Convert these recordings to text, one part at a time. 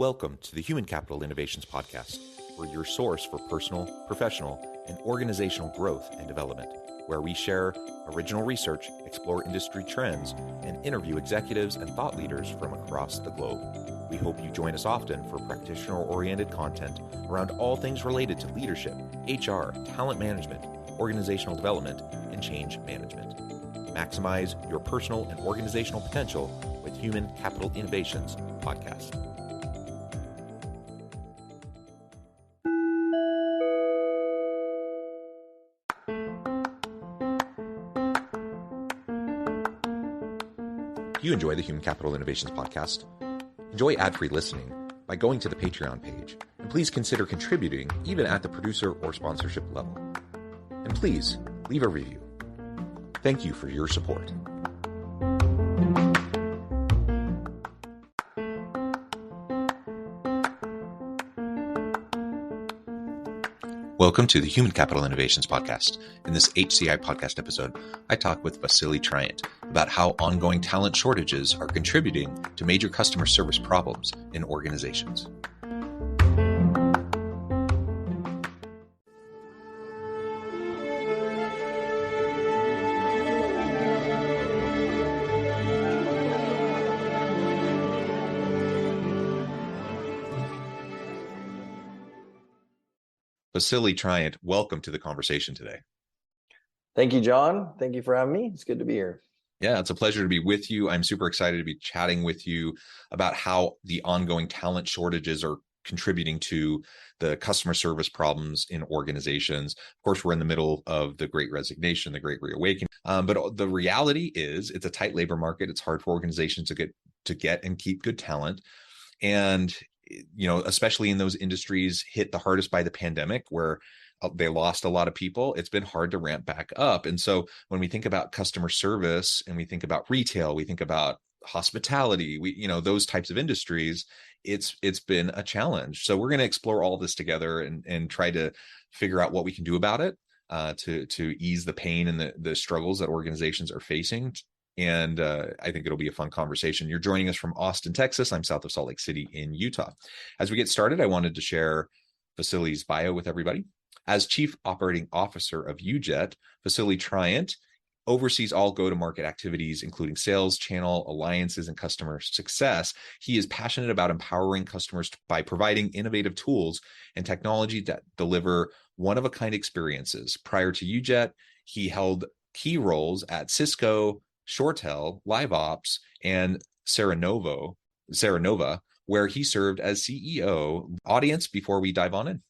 Welcome to the Human Capital Innovations Podcast. We're your source for personal, professional, and organizational growth and development, where we share original research, explore industry trends, and interview executives and thought leaders from across the globe. We hope you join us often for practitioner-oriented content around all things related to leadership, HR, talent management, organizational development, and change management. Maximize your personal and organizational potential with Human Capital Innovations Podcast. If you enjoy the Human Capital Innovations Podcast, enjoy ad-free listening by going to the Patreon page, and please consider contributing even at the producer or sponsorship level. And please leave a review. Thank you for your support. Welcome to the Human Capital Innovations Podcast. In this HCI Podcast episode, I talk with Vasili Triant about how ongoing talent shortages are contributing to major customer service problems in organizations. Vasili Triant, welcome to the conversation today. Thank you, John. Thank you for having me. It's good to be here. Yeah, it's a pleasure to be with you. I'm super excited to be chatting with you about how the ongoing talent shortages are contributing to the customer service problems in organizations. Of course, we're in the middle of the Great Resignation, the Great Reawakening. But the reality is it's a tight labor market. It's hard for organizations to get and keep good talent. And especially in those industries hit the hardest by the pandemic, where they lost a lot of people, it's been hard to ramp back up. And so when we think about customer service and we think about retail, we think about hospitality, those types of industries, it's been a challenge. So we're going to explore all this together and try to figure out what we can do about it to ease the pain and the struggles that organizations are facing. And I think it'll be a fun conversation. You're joining us from Austin, Texas. I'm south of Salt Lake City in Utah. As we get started, I wanted to share Vasili's bio with everybody. As Chief Operating Officer of UJET, Vasili Triant oversees all go-to-market activities, including sales, channel, alliances, and customer success. He is passionate about empowering customers by providing innovative tools and technology that deliver one-of-a-kind experiences. Prior to UJET, he held key roles at Cisco, ShoreTel, LiveOps, and Serenova, where he served as CEO. Audience, before we dive on in.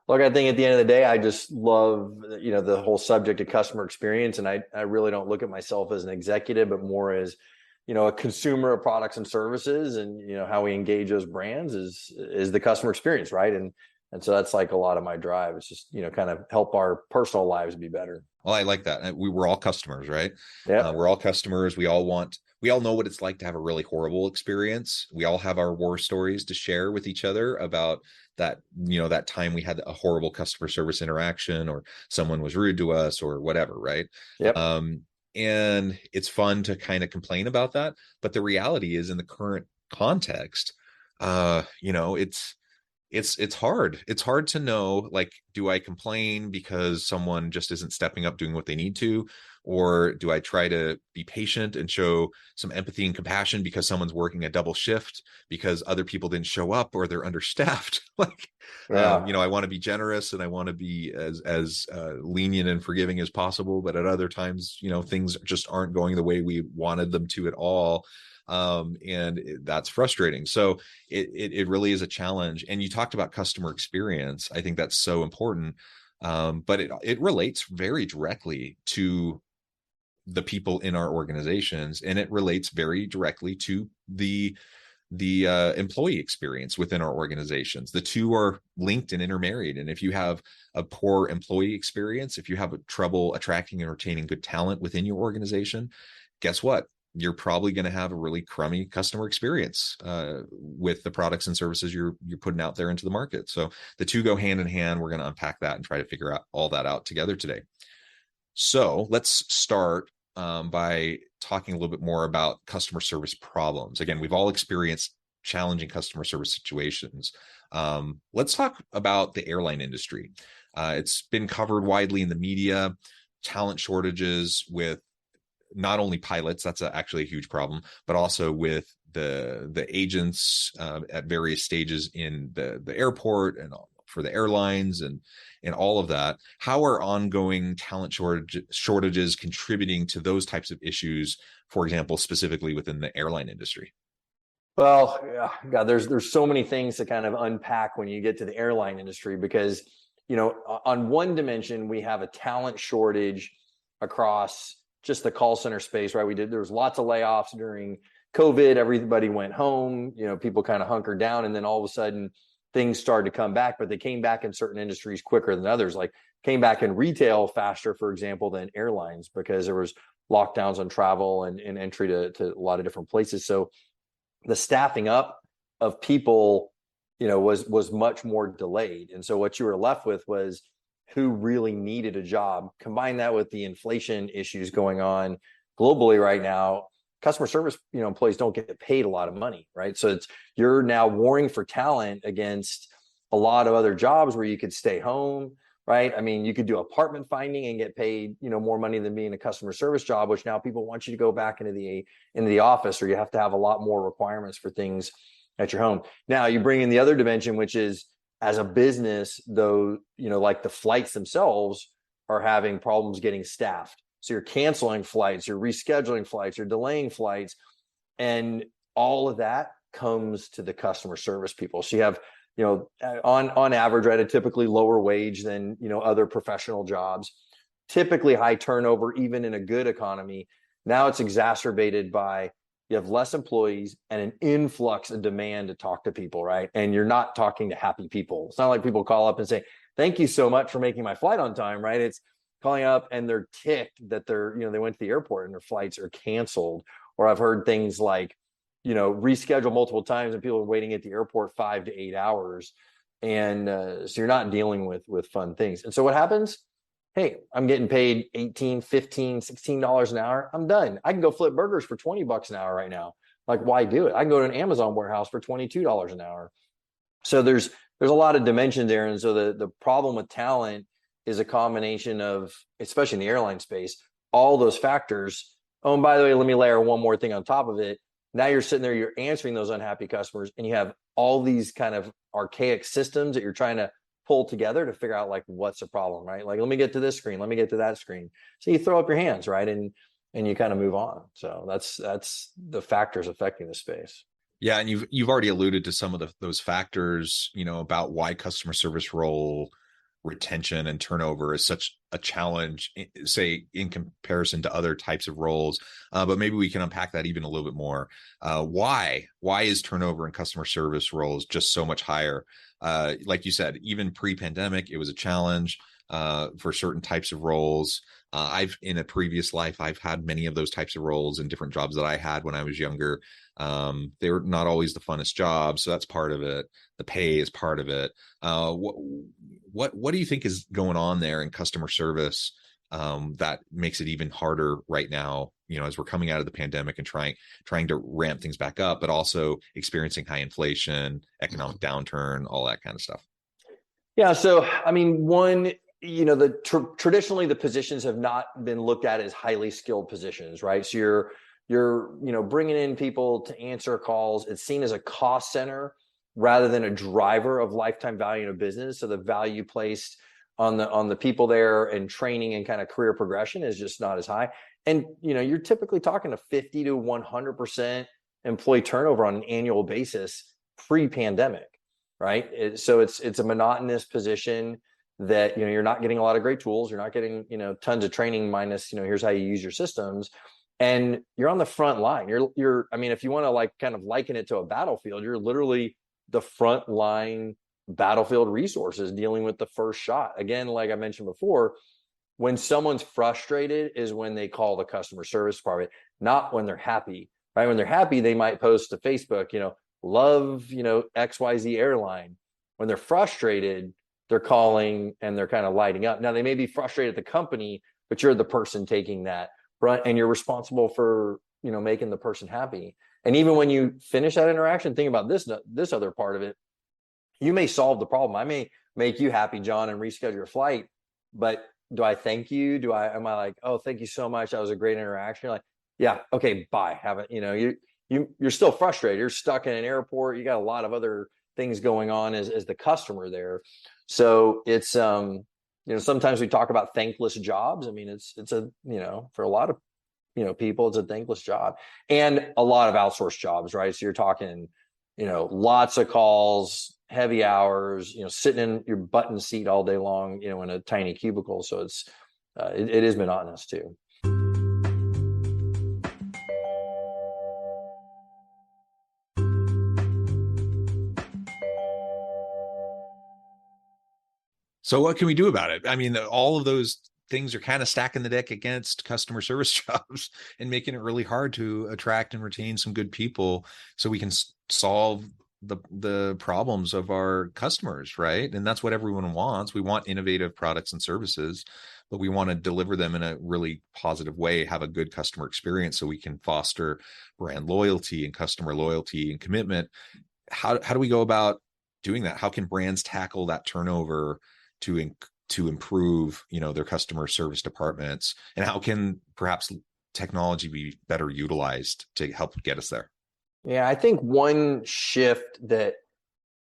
Look, I think at the end of the day, I just love, the whole subject of customer experience. And I really don't look at myself as an executive, but more as, a consumer of products and services. And, how we engage those brands is the customer experience, right? And so that's like a lot of my drive. It's just, kind of help our personal lives be better. Well, I like that. We're all customers, right? Yeah. We're all customers. We all know what it's like to have a really horrible experience. We all have our war stories to share with each other about that, that time we had a horrible customer service interaction or someone was rude to us or whatever, right? Yep. And it's fun to kind of complain about that. But the reality is, in the current context, it's hard. It's hard to know, like, do I complain because someone just isn't stepping up doing what they need to? Or do I try to be patient and show some empathy and compassion because someone's working a double shift because other people didn't show up or they're understaffed? I want to be generous and I want to be as lenient and forgiving as possible. But at other times, things just aren't going the way we wanted them to at all. And that's frustrating. So it really is a challenge. And you talked about customer experience. I think that's so important. But it relates very directly to the people in our organizations, and it relates very directly to the employee experience within our organizations. The two are linked and intermarried. And if you have a poor employee experience, if you have trouble attracting and retaining good talent within your organization, guess what? You're probably going to have a really crummy customer experience with the products and services you're putting out there into the market. So the two go hand in hand. We're going to unpack that and try to figure out all that out together today. So let's start by talking a little bit more about customer service problems. Again, we've all experienced challenging customer service situations. Let's talk about the airline industry. It's been covered widely in the media, talent shortages with not only pilots, that's actually a huge problem, but also with the agents at various stages in the airport and for the airlines and all of that. How are ongoing talent shortages contributing to those types of issues, for example, specifically within the airline industry? Well, God, there's so many things to kind of unpack when you get to the airline industry, because, on one dimension, we have a talent shortage across just the call center space, right? There was lots of layoffs during COVID. Everybody went home, people kind of hunkered down, and then all of a sudden things started to come back, but they came back in certain industries quicker than others. Like came back in retail faster, for example, than airlines, because there was lockdowns on travel and entry to a lot of different places. So the staffing up of people, was much more delayed. And so what you were left with was who really needed a job. Combine that with the inflation issues going on globally right now. Customer service, employees don't get paid a lot of money, right? So you're now warring for talent against a lot of other jobs where you could stay home, right? I mean, you could do apartment finding and get paid, more money than being a customer service job, which now people want you to go back into the office, or you have to have a lot more requirements for things at your home. Now you bring in the other dimension, which is, as a business, though, like the flights themselves are having problems getting staffed. So you're canceling flights, you're rescheduling flights, you're delaying flights, and all of that comes to the customer service people. So you have, on average, right, a typically lower wage than, other professional jobs, typically high turnover, even in a good economy. Now it's exacerbated by you have less employees and an influx of demand to talk to people, right? And you're not talking to happy people. It's not like people call up and say, thank you so much for making my flight on time, right? It's calling up and they're ticked that they went to the airport and their flights are canceled. Or I've heard things like, reschedule multiple times and people are waiting at the airport 5 to 8 hours. And so you're not dealing with fun things. And so what happens? Hey, I'm getting paid $18, $15, $16 an hour. I'm done. I can go flip burgers for $20 an hour right now. Like, why do it? I can go to an Amazon warehouse for $22 an hour. So there's a lot of dimension there. And so the problem with talent is a combination of, especially in the airline space, all those factors. Oh, and by the way, let me layer one more thing on top of it. Now you're sitting there, you're answering those unhappy customers, and you have all these kind of archaic systems that you're trying to pull together to figure out, like, what's the problem, right? Like, let me get to this screen, let me get to that screen. So you throw up your hands, right? And you kind of move on. So that's the factors affecting the space. Yeah, and you've already alluded to some of those factors, about why customer service role retention and turnover is such a challenge, say, in comparison to other types of roles. But maybe we can unpack that even a little bit more. Why is turnover in customer service roles just so much higher? Like you said, even pre-pandemic, it was a challenge for certain types of roles. In a previous life, I've had many of those types of roles in different jobs that I had when I was younger. They were not always the funnest jobs, so that's part of it. The pay is part of it. What do you think is going on there in customer service that makes it even harder right now, as we're coming out of the pandemic and trying to ramp things back up, but also experiencing high inflation, economic downturn, all that kind of stuff? Yeah. So, I mean, one, traditionally the positions have not been looked at as highly skilled positions, right? So you're bringing in people to answer calls. It's seen as a cost center rather than a driver of lifetime value in a business. So the value placed on the people there and training and kind of career progression is just not as high. And you're typically talking to 50 to 100% employee turnover on an annual basis pre-pandemic, right? So it's a monotonous position that you're not getting a lot of great tools. You're not getting tons of training minus here's how you use your systems. And you're on the front line. I mean, if you want to like kind of liken it to a battlefield, you're literally the front line battlefield resources dealing with the first shot. Again, like I mentioned before, when someone's frustrated is when they call the customer service department, not when they're happy, right? When they're happy, they might post to Facebook, love, XYZ airline. When they're frustrated, they're calling and they're kind of lighting up. Now they may be frustrated at the company, but you're the person taking that front and you're responsible for, making the person happy. And even when you finish that interaction, think about this other part of it. You may solve the problem. I may make you happy, John, and reschedule your flight, but do I thank you? Am I like, oh, thank you so much, that was a great interaction? You're like, yeah, okay, bye. Have it. You're still frustrated. You're stuck in an airport. You got a lot of other things going on as the customer there. So it's sometimes we talk about thankless jobs. I mean, it's a for a lot of people, it's a thankless job, and a lot of outsourced jobs, right? So you're talking lots of calls, heavy hours, sitting in your button seat all day long, in a tiny cubicle. So it is monotonous too. So what can we do about it? I mean, all of those things are kind of stacking the deck against customer service jobs and making it really hard to attract and retain some good people so we can solve the problems of our customers, right? And that's what everyone wants. We want innovative products and services, but we want to deliver them in a really positive way, have a good customer experience so we can foster brand loyalty and customer loyalty and commitment. How do we go about doing that? How can brands tackle that turnover to improve, their customer service departments, and how can perhaps technology be better utilized to help get us there? Yeah, I think one shift that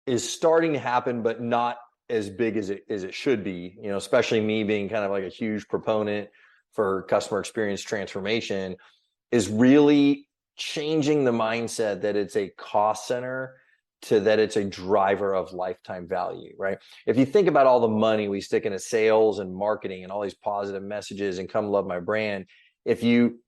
is starting to happen, but not as big as it should be, especially me being kind of like a huge proponent for customer experience transformation, is really changing the mindset that it's a cost center to that it's a driver of lifetime value, right? If you think about all the money we stick into sales and marketing and all these positive messages and come love my brand, if you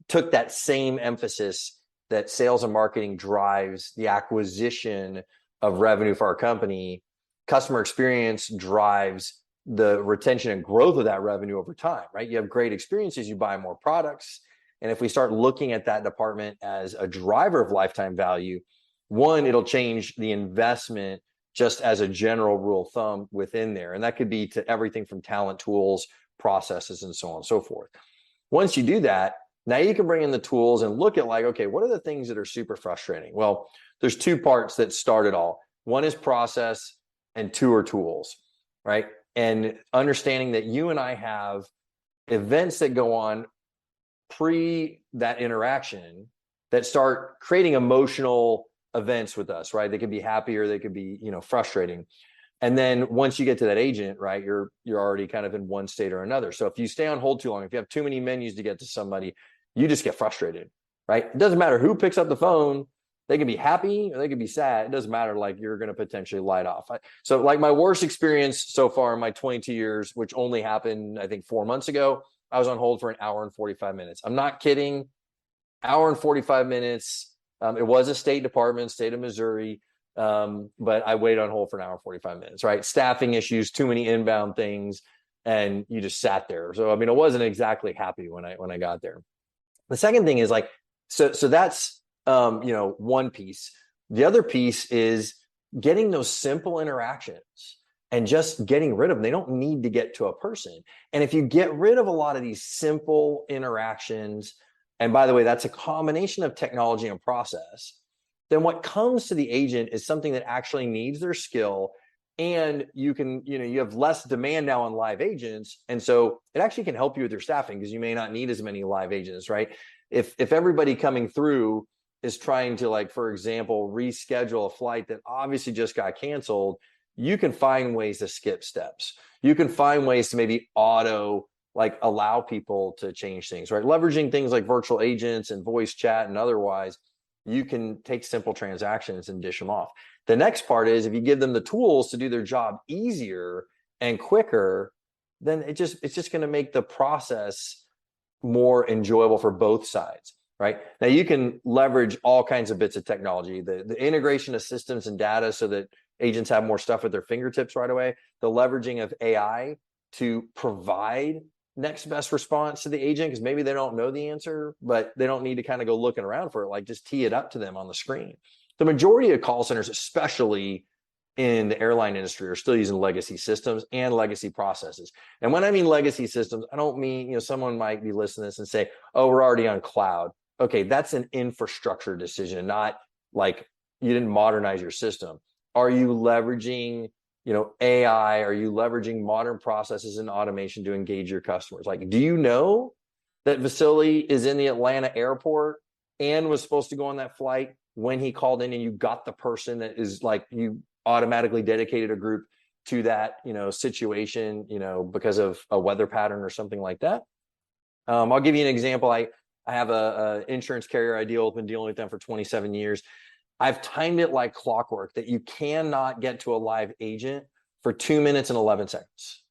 took that same emphasis that sales and marketing drives the acquisition of revenue for our company, customer experience drives the retention and growth of that revenue over time, right? You have great experiences, you buy more products. And if we start looking at that department as a driver of lifetime value, one, it'll change the investment just as a general rule of thumb within there. And that could be to everything from talent tools, processes, and so on and so forth. Once you do that, now you can bring in the tools and look at like, okay, what are the things that are super frustrating? Well, there's two parts that start it all. One is process and two are tools, right? And understanding that you and I have events that go on pre that interaction that start creating emotional events with us, right? They could be happy or they could be, frustrating. And then once you get to that agent, right, you're already kind of in one state or another. So if you stay on hold too long, if you have too many menus to get to somebody, you just get frustrated, right? It doesn't matter who picks up the phone. They can be happy or they can be sad. It doesn't matter. Like you're going to potentially light off. So like my worst experience so far in my 22 years, which only happened, I think 4 months ago, I was on hold for an hour and 45 minutes. I'm not kidding. Hour and 45 minutes. It was a state department, state of Missouri. But I waited on hold for an hour and 45 minutes, right? Staffing issues, too many inbound things, and you just sat there. So, I mean, I wasn't exactly happy when I got there. The second thing is like, so that's, one piece. The other piece is getting those simple interactions and just getting rid of them. They don't need to get to a person. And if you get rid of a lot of these simple interactions, and by the way, that's a combination of technology and process, then what comes to the agent is something that actually needs their skill. And you can, you have less demand now on live agents. And so it actually can help you with your staffing because you may not need as many live agents, right? If everybody coming through is trying to, like, for example, reschedule a flight that obviously just got canceled, you can find ways to skip steps. You can find ways to maybe allow people to change things, right? Leveraging things like virtual agents and voice chat and otherwise, you can take simple transactions and dish them off. The next part is if you give them the tools to do their job easier and quicker, then it's just going to make the process more enjoyable for both sides, right? Now you can leverage all kinds of bits of technology, the integration of systems and data so that agents have more stuff at their fingertips right away, the leveraging of AI to provide next best response to the agent, because maybe they don't know the answer, but they don't need to kind of go looking around for it. Like, just tee it up to them on the screen. The majority of call centers, especially in the airline industry, are still using legacy systems and legacy processes. And when I mean legacy systems, I don't mean, someone might be listening to this and say, oh, we're already on cloud. okay, that's an infrastructure decision, not like you didn't modernize your system. Are you leveraging, AI? Are you leveraging modern processes and automation to engage your customers? Like, do you know that Vasili is in the Atlanta airport and was supposed to go on that flight when he called in, and you got the person that is like, you automatically dedicated a group to that, situation, because of a weather pattern or something like that? I'll give you an example. I have a insurance carrier I deal with, been dealing with them for 27 years. I've timed it like clockwork that you cannot get to a live agent for 2 minutes and 11 seconds.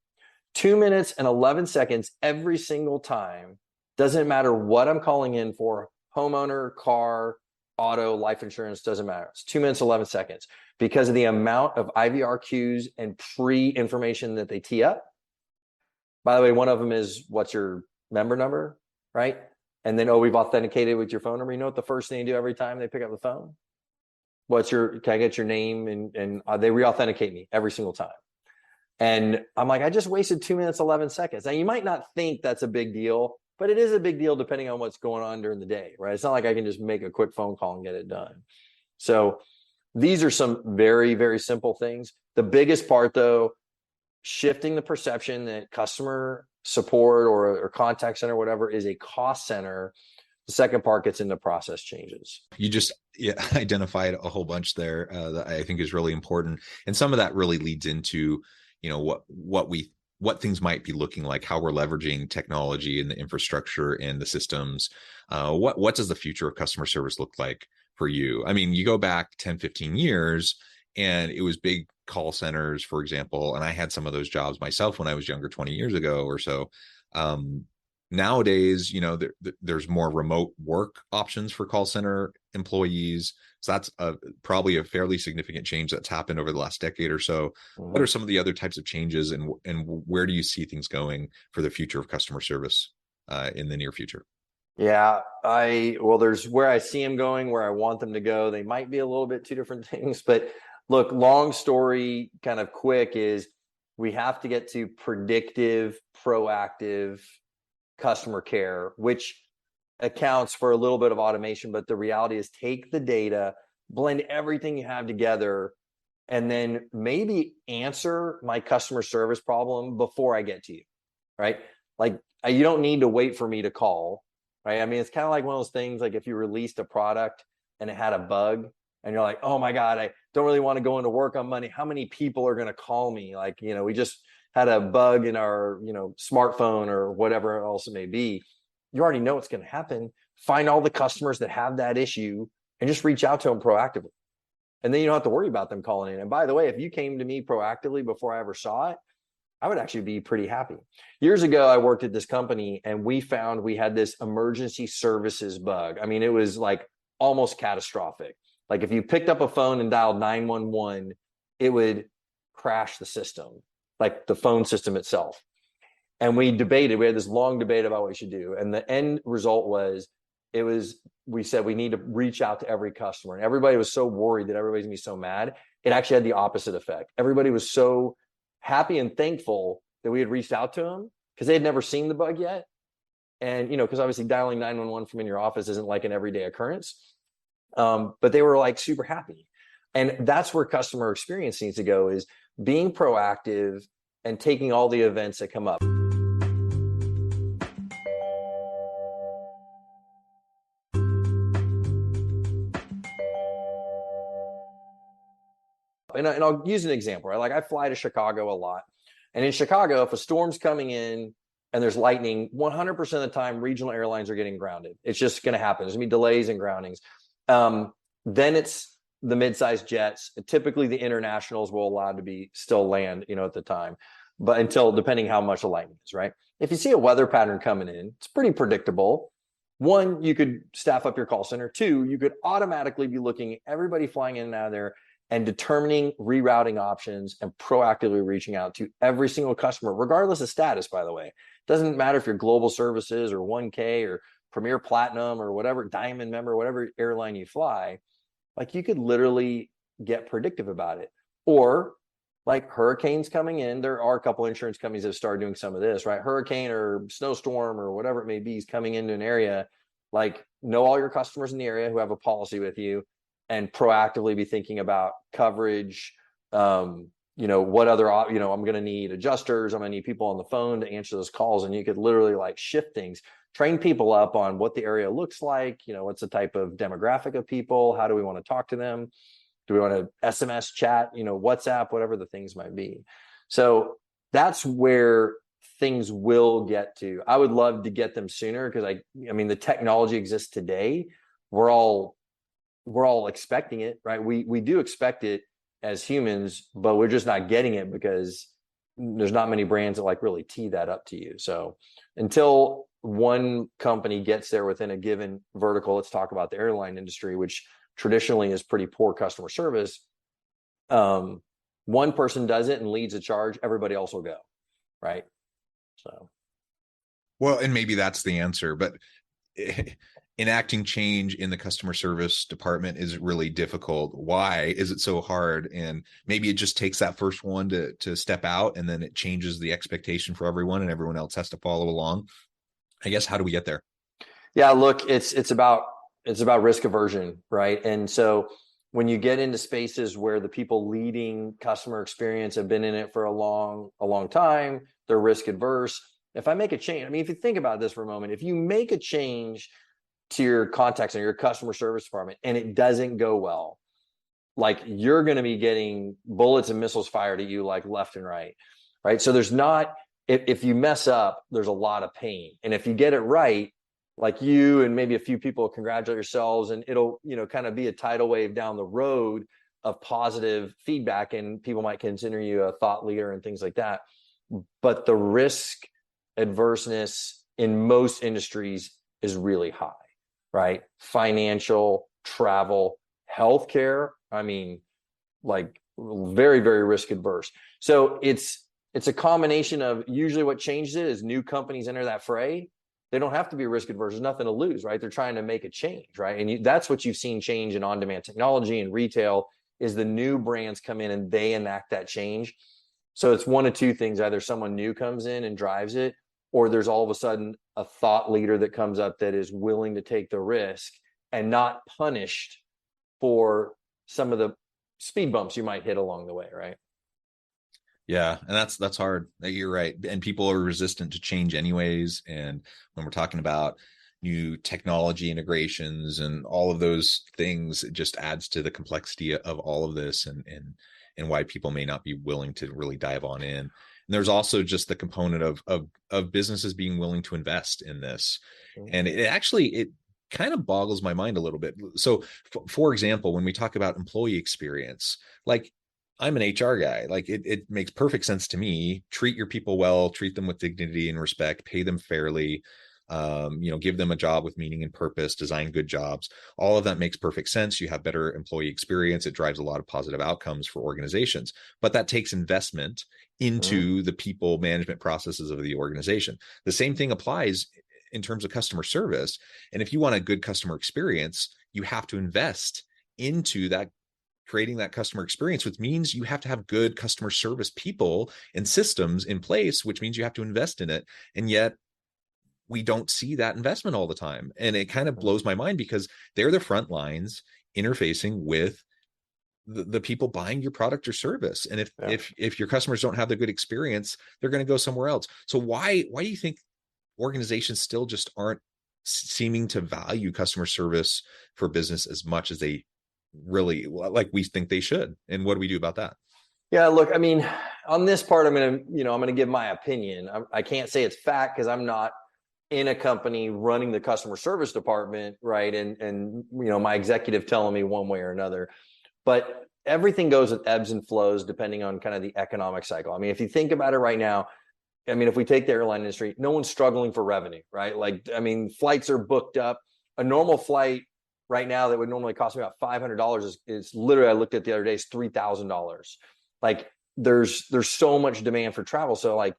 2 minutes and 11 seconds every single time. Doesn't matter what I'm calling in for, homeowner, car, auto, life insurance, doesn't matter. It's 2 minutes, 11 seconds because of the amount of IVR queues and pre-information that they tee up. By the way, one of them is, what's your member number, right? And then, we've authenticated with your phone number. You know what the first thing they do every time they pick up the phone? Can I get your name? And they re-authenticate me every single time. And I'm like, I just wasted 2 minutes, 11 seconds. Now, you might not think that's a big deal, but it is a big deal depending on what's going on during the day, right? It's not like I can just make a quick phone call and get it done. So these are some very, very simple things. The biggest part, though, shifting the perception that customer support or contact center, whatever, is a cost center. The second part gets into process changes. You just identified a whole bunch there that I think is really important. And some of that really leads into, what things might be looking like, how we're leveraging technology and the infrastructure and the systems. What does the future of customer service look like for you? I mean, you go back 10, 15 years and it was big call centers, for example. And I had some of those jobs myself when I was younger, 20 years ago or so. Nowadays, there's more remote work options for call center employees. So that's probably a fairly significant change that's happened over the last decade or so. Mm-hmm. What are some of the other types of changes, and where do you see things going for the future of customer service in the near future? Yeah, there's where I see them going, where I want them to go. They might be a little bit two different things, but look, long story kind of quick is we have to get to predictive, proactive customer care, which accounts for a little bit of automation. But the reality is, take the data, blend everything you have together, and then maybe answer my customer service problem before I get to you, right? Like, you don't need to wait for me to call, right? I mean, it's kind of like one of those things, like if you released a product and it had a bug and you're like, oh my God, I don't really want to go into work on Monday. How many people are going to call me? Like, we just had a bug in our, smartphone or whatever else it may be. You already know what's going to happen. Find all the customers that have that issue and just reach out to them proactively. And then you don't have to worry about them calling in. And by the way, if you came to me proactively before I ever saw it, I would actually be pretty happy. Years ago, I worked at this company and we found we had this emergency services bug. I mean, it was like almost catastrophic. Like if you picked up a phone and dialed 911, it would crash the system, like the phone system itself. And we had this long debate about what we should do. And the end result was, we said we need to reach out to every customer. And everybody was so worried that everybody's gonna be so mad. It actually had the opposite effect. Everybody was so happy and thankful that we had reached out to them because they had never seen the bug yet. And, because obviously dialing 911 from in your office isn't like an everyday occurrence. But they were like super happy. And that's where customer experience needs to go, is being proactive and taking all the events that come up. And I'll use an example, right? Like I fly to Chicago a lot. And in Chicago, if a storm's coming in and there's lightning, 100% of the time, regional airlines are getting grounded. It's just going to happen. There's going to be delays and groundings. Then it's the mid-sized jets. Typically, the internationals will allow to be still land, at the time. But until, depending how much the lightning is, right? If you see a weather pattern coming in, it's pretty predictable. One, you could staff up your call center. Two, you could automatically be looking at everybody flying in and out of there and determining rerouting options and proactively reaching out to every single customer, regardless of status, by the way. Doesn't matter if you're Global Services or 1K or Premier Platinum or whatever, Diamond member, whatever airline you fly, like you could literally get predictive about it. Or like hurricanes coming in, there are a couple insurance companies that have started doing some of this, right? Hurricane or snowstorm or whatever it may be is coming into an area. Like, know all your customers in the area who have a policy with you, and proactively be thinking about coverage. What other, I'm going to need adjusters. I'm going to need people on the phone to answer those calls. And you could literally like shift things, train people up on what the area looks like. What's the type of demographic of people? How do we want to talk to them? Do we want to SMS, chat, WhatsApp, whatever the things might be? So that's where things will get to. I would love to get them sooner, because I mean, the technology exists today. We're all expecting it, right? We do expect it as humans, but we're just not getting it because there's not many brands that like really tee that up to you. So until one company gets there within a given vertical, let's talk about the airline industry, which traditionally is pretty poor customer service. One person does it and leads a charge, everybody else will go, right? So, well, and maybe that's the answer, but enacting change in the customer service department is really difficult. Why is it so hard? And maybe it just takes that first one to step out, and then it changes the expectation for everyone, and everyone else has to follow along. I guess, how do we get there? Yeah, look, it's about risk aversion, right? And so when you get into spaces where the people leading customer experience have been in it for a long time, they're risk adverse. If I make a change, I mean, if you think about this for a moment, if you make a change to your contact center, your customer service department, and it doesn't go well, like, you're going to be getting bullets and missiles fired at you like left and right, right? So there's not, if you mess up, there's a lot of pain. And if you get it right, like, you and maybe a few people congratulate yourselves, and it'll, kind of be a tidal wave down the road of positive feedback, and people might consider you a thought leader and things like that. But the risk adverseness in most industries is really high, right? Financial, travel, healthcare. I mean, like, very, very risk adverse. So it's a combination of, usually what changes it is new companies enter that fray. They don't have to be risk adverse. There's nothing to lose, right? They're trying to make a change, right? And that's what you've seen change in on-demand technology and retail, is the new brands come in and they enact that change. So it's one of two things: either someone new comes in and drives it, or there's all of a sudden a thought leader that comes up that is willing to take the risk and not punished for some of the speed bumps you might hit along the way, right? Yeah, and that's hard. You're right. And people are resistant to change anyways. And when we're talking about new technology integrations and all of those things, it just adds to the complexity of all of this, and why people may not be willing to really dive on in. And there's also just the component of businesses being willing to invest in this. And it kind of boggles my mind a little bit. So for example, when we talk about employee experience, like, I'm an HR guy. Like, it makes perfect sense to me. Treat your people well, treat them with dignity and respect, pay them fairly, give them a job with meaning and purpose, design good jobs. All of that makes perfect sense. You have better employee experience. It drives a lot of positive outcomes for organizations, but that takes investment into the people management processes of the organization. The same thing applies in terms of customer service. And if you want a good customer experience, you have to invest into that, creating that customer experience, which means you have to have good customer service people and systems in place, which means you have to invest in it. And yet we don't see that investment all the time. And it kind of blows my mind, because they're the front lines interfacing with the people buying your product or service. And if your customers don't have the good experience, they're going to go somewhere else. So why do you think organizations still just aren't seeming to value customer service for business as much as they really, like, we think they should? And what do we do about that? Yeah, look, I mean, on this part, I'm going to give my opinion. I can't say it's fact, because I'm not in a company running the customer service department, right? And my executive telling me one way or another. But everything goes with ebbs and flows depending on kind of the economic cycle. I mean, if you think about it right now, I mean, if we take the airline industry, no one's struggling for revenue, right? Like, I mean, flights are booked up. A normal flight right now that would normally cost me about $500 is literally, I looked at the other day, is $3,000. Like, there's so much demand for travel. So like,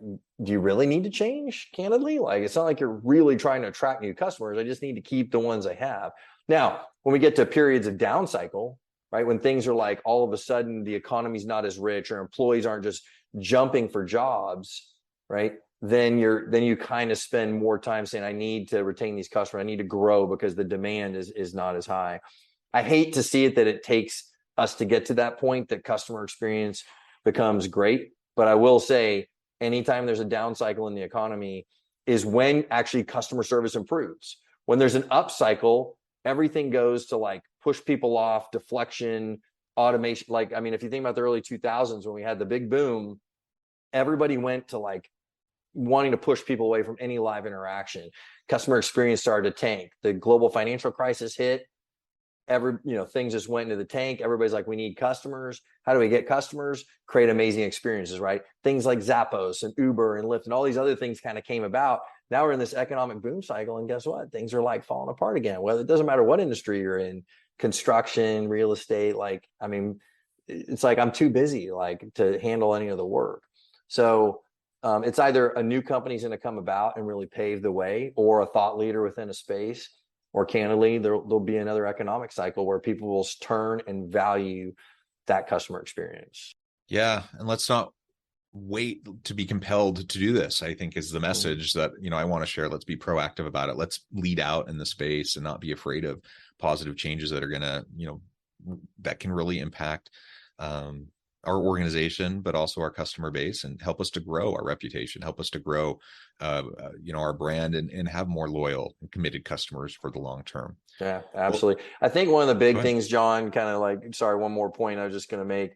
do you really need to change, candidly? Like, it's not like you're really trying to attract new customers. I just need to keep the ones I have. Now, when we get to periods of down cycle, right, when things are like, all of a sudden the economy's not as rich, or employees aren't just jumping for jobs, right? then you kind of spend more time saying, I need to retain these customers. I need to grow because the demand is not as high. I hate to see it that it takes us to get to that point that customer experience becomes great. But I will say, anytime there's a down cycle in the economy is when actually customer service improves. When there's an up cycle, everything goes to like push people off, deflection, automation. Like, I mean, if you think about the early 2000s when we had the big boom, everybody went to like wanting to push people away from any live interaction. Customer experience started to tank. The global financial crisis hit. Things just went into the tank. Everybody's like, we need customers. How do we get customers? Create amazing experiences, right? Things like Zappos and Uber and Lyft and all these other things kind of came about. Now we're in this economic boom cycle, and guess what? Things are like falling apart again. Well, it doesn't matter what industry you're in, construction, real estate. Like, I mean, it's like I'm too busy like to handle any of the work. So it's either a new company's going to come about and really pave the way, or a thought leader within a space. Or candidly, there'll be another economic cycle where people will turn and value that customer experience. Yeah. And let's not wait to be compelled to do this, I think, is the message that, I want to share. Let's be proactive about it. Let's lead out in the space and not be afraid of positive changes that are going to, that can really impact our organization, but also our customer base, and help us to grow our reputation, help us to grow, our brand, and have more loyal and committed customers for the long term. Yeah, absolutely. Well, I think one of the big things, John, kind of like, sorry, one more point I was just going to make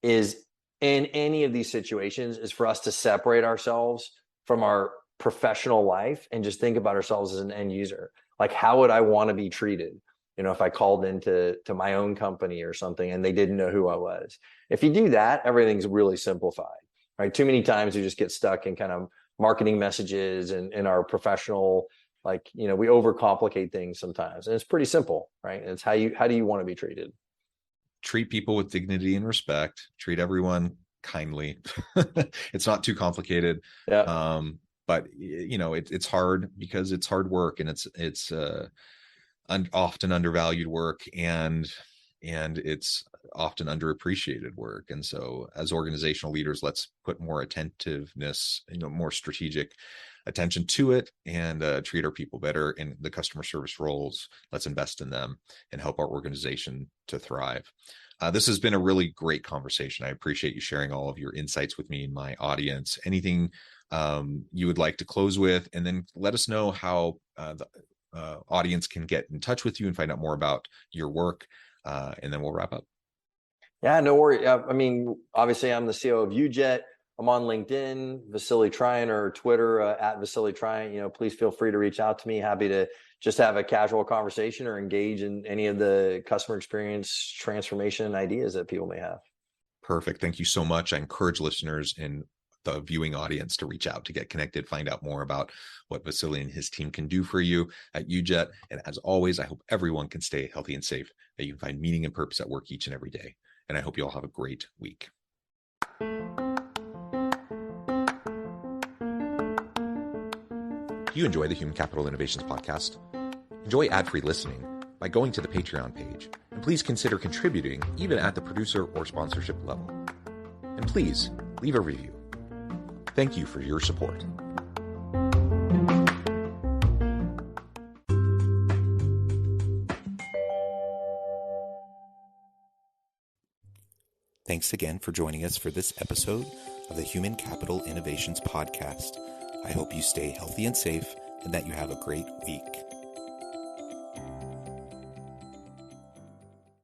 is in any of these situations is for us to separate ourselves from our professional life and just think about ourselves as an end user. Like, how would I want to be treated? If I called into my own company or something and they didn't know who I was. If you do that, everything's really simplified, right? Too many times we just get stuck in kind of marketing messages and in our professional, like, we overcomplicate things sometimes, and it's pretty simple, right? And it's how do you want to be treated? Treat people with dignity and respect. Treat everyone kindly. It's not too complicated. Yeah. But it's hard because it's hard work, and it's often undervalued work, and it's often underappreciated work. And so as organizational leaders, let's put more attentiveness, more strategic attention to it, and treat our people better in the customer service roles. Let's invest in them and help our organization to thrive. This has been a really great conversation. I appreciate you sharing all of your insights with me and my audience. Anything you would like to close with, and then let us know how the audience can get in touch with you and find out more about your work, and then we'll wrap up. Yeah, no worry. I mean, obviously, I'm the CEO of UJet. I'm on LinkedIn, Vasili Triant, or Twitter at Vasili Triant. Please feel free to reach out to me. Happy to just have a casual conversation or engage in any of the customer experience transformation ideas that people may have. Perfect. Thank you so much. I encourage listeners and the viewing audience to reach out, to get connected, find out more about what Vasili and his team can do for you at UJet. And as always, I hope everyone can stay healthy and safe, that you can find meaning and purpose at work each and every day. And I hope you all have a great week. Do you enjoy the Human Capital Innovations podcast? Enjoy ad-free listening by going to the Patreon page. And please consider contributing even at the producer or sponsorship level. And please leave a review. Thank you for your support. Thanks again for joining us for this episode of the Human Capital Innovations Podcast. I hope you stay healthy and safe, and that you have a great week.